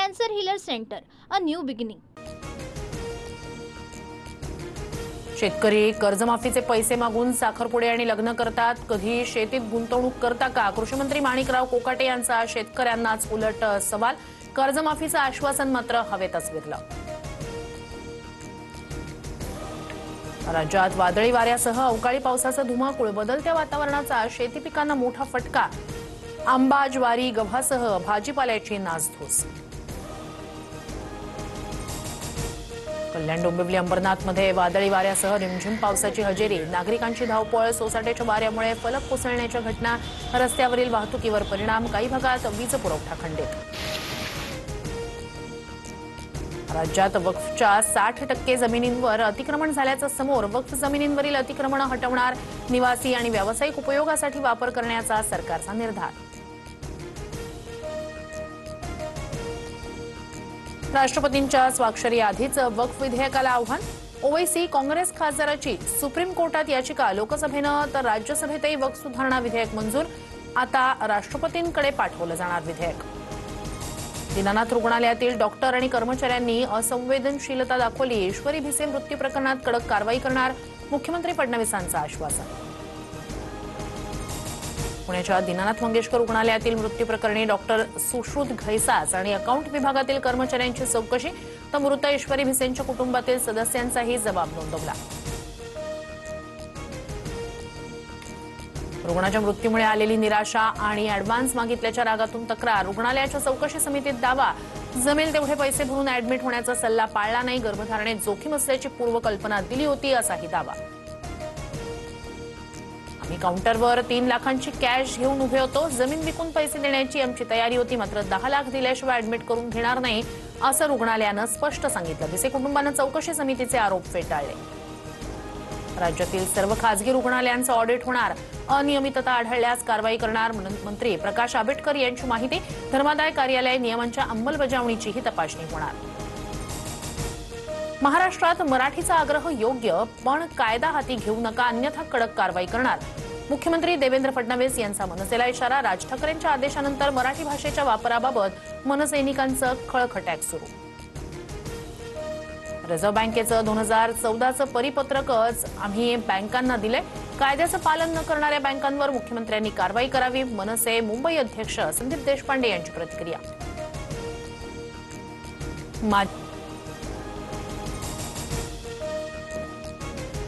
Cancer healer centre, a new beginning. शेतकरी कर्जमाफीचे पैसे मागून साखरपुडे आणि लग्न करतात. कधी शेतीत गुंतवणूक करता का? कृषी मंत्री माणिकराव कोकाटे यांचा शेतकऱ्यांनाच उलट सवाल. कर्जमाफीचं आश्वासन मात्र हवेतच विरलं. राज्यात वादळी वाऱ्यासह अवकाळी पावसाचा धुमाकूळ. बदलत्या वातावरणाचा शेती पिकांना मोठा फटका. आंबा, ज्वारी, गव्हासह भाजीपाल्याची नासधूस. कल्याण, डोंबिवली, अंबरनाथमध्ये वादळी वाऱ्यासह रिमझिम पावसाची हजेरी. नागरिकांची धावपळ. सोसाट्याच्या वाऱ्यामुळे फलक कोसळण्याच्या घटना. रस्त्यावरील वाहतुकीवर परिणाम. काही भागात वीज पुरवठा खंडित. राज्यात वक्फच्या 60% जमिनींवर अतिक्रमण झाल्याचं समोर. वक्फ जमिनींवरील अतिक्रमण हटवणार. निवासी आणि व्यावसायिक उपयोगासाठी वापर करण्याचा सरकारचा निर्धार. राष्ट्रपतींच्या स्वाक्षरीआधीच वक्फ विधेयकाला आव्हान. ओवैसी काँग्रेस खासदाराची सुप्रीम कोर्टात याचिका. लोकसभेनं तर राज्यसभेतही वक्फ सुधारणा विधेयक मंजूर. आता राष्ट्रपतींकडे पाठवलं जाणार विधेयक. दीनानाथ रुग्णालयातील डॉक्टर आणि कर्मचाऱ्यांनी असंवेदनशीलता दाखवली. ईश्वरी भिसे मृत्यू प्रकरणात कडक कारवाई करणार. मुख्यमंत्री फडणवीसांचं आश्वासन. पुण्याच्या दीनानाथ मंगेशकर रुग्णालयातील मृत्यू प्रकरणी डॉक्टर सुश्रुत घैसास आणि अकाउंट विभागातील कर्मचाऱ्यांची चौकशी. तर मृत ईश्वरी भिसेंच्या कुटुंबातील सदस्यांचाही जबाब नोंदवला. रुग्णाच्या मृत्यूमुळे आलेली निराशा आणि अॅडव्हान्स मागितल्याच्या रागातून तक्रार. रुग्णालयाच्या चौकशी समितीत दावा. जमेल तेवढे पैसे भरून ऍडमिट होण्याचा सल्ला पाळला नाही. गर्भधारणेत जोखीम असल्याची पूर्वकल्पना दिली होती असाही दावा. आम्ही काउंटरवर 3 लाखांची कॅश घेऊन उभे होतो. जमीन विकून पैसे देण्याची आमची तयारी होती, मात्र 10 लाख दिल्याशिवाय ऍडमिट करून घेणार नाही असं रुग्णालयानं स्पष्ट सांगितलं. भिसे कुटुंबानं चौकशी समितीचे आरोप फेटाळले. राज्यातील सर्व खासगी रुग्णालयांचं ऑडिट होणार. अनियमितता आढळल्यास कारवाई करणार. मंत्री प्रकाश आंबेडकर यांची माहिती. धर्मादाय कार्यालय नियमांच्या अंमलबजावणीचीही तपासणी होणार. महाराष्ट्रात मराठीचा आग्रह योग्य, पण कायदा हाती घेऊ नका, अन्यथा कडक कारवाई करणार. मुख्यमंत्री देवेंद्र फडणवीस यांचा मनसेला इशारा. राज ठाकरेंच्या आदेशानंतर मराठी भाषेच्या वापराबाबत मनसैनिकांचं खळखट्याक सुरू. रिझर्व्ह बँकेचं 2014चं परिपत्रकच आम्ही बँकांना दिले. कायद्याचं पालन न करणाऱ्या बँकांवर मुख्यमंत्र्यांनी कारवाई करावी. मनसे मुंबई अध्यक्ष संदीप देशपांडे यांची प्रतिक्रिया.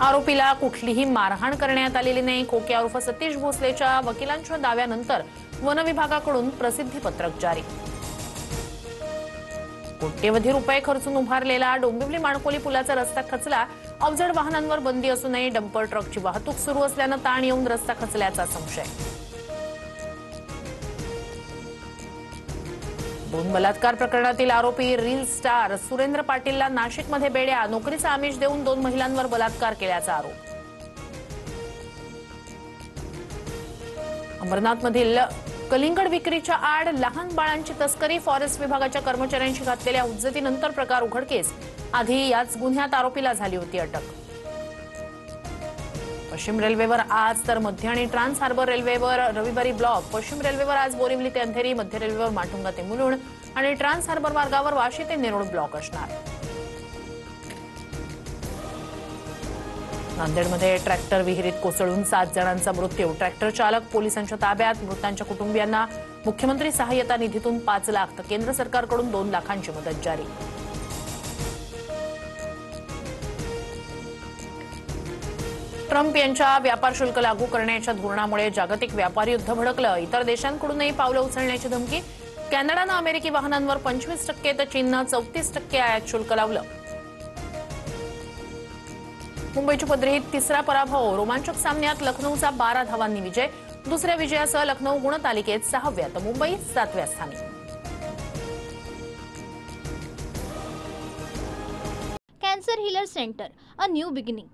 आरोपीला कुठलीही मारहाण करण्यात आलेली नाही. खोके उर्फ सतीश भोसलेच्या वकिलांच्या दाव्यानंतर वन विभागाकडून प्रसिद्धीपत्रक जारी. कोट्यवधी रुपये खर्चून उभारलेला डोंबिवली माणकोली पुलाचा रस्ता खचला. अवजड वाहनांवर बंदी असूनही डंपर ट्रकची वाहतूक सुरू असल्यानं ताण येऊन रस्ता खचल्याचा संशय. 2 बलात्कार प्रकरणातील आरोपी रील स्टार सुरेंद्र पाटीलला नाशिकमध्ये बेड्या. नोकरीचा आमिष देऊन 2 महिलांवर बलात्कार केल्याचा आरोप. अंबरनाथमधील कलिंगड विक्रीच्या आड लहान बाळांची तस्करी. फॉरेस्ट विभागाच्या कर्मचाऱ्यांशी घातलेल्या हुज्जतीनंतर प्रकार उघडकीस. आधी याच गुन्ह्यात आरोपीला झाली होती अटक. पश्चिम रेल्वेवर आज तर मध्य आणि ट्रान्स हार्बर रेल्वेवर रविवारी ब्लॉक. पश्चिम रेल्वेवर आज बोरिवली ते अंधेरी, मध्य रेल्वेवर माटुंगा ते मुलुंड आणि ट्रान्स हार्बर मार्गावर वाशी ते नेरुळ ब्लॉक असणार. नांदेडमध्ये ट्रॅक्टर विहिरीत कोसळून 7 जणांचा मृत्यू. ट्रॅक्टर चालक पोलिसांच्या ताब्यात. मृतांच्या कुटुंबियांना मुख्यमंत्री सहाय्यता निधीतून 5 लाख तर केंद्र सरकारकडून 2 लाखांची मदत जारी. ट्रम्प यांच्या व्यापार शुल्क लागू करण्याच्या धोरणामुळे जागतिक व्यापार युद्ध भडकलं. इतर देशांकडूनही पावलं उचलण्याची धमकी. कॅनडानं अमेरिकी वाहनांवर 25% तर चीननं 34% आयात शुल्क लावलं. मुंबईच्या पदरीत 3रा पराभव. रोमांचक सामन्यात लखनौचा 12 धावांनी विजय. दुसऱ्या विजयासह लखनौ गुणतालिकेत 6व्या तर मुंबई 7व्या स्थानी. Cancer healer centre, a new beginning.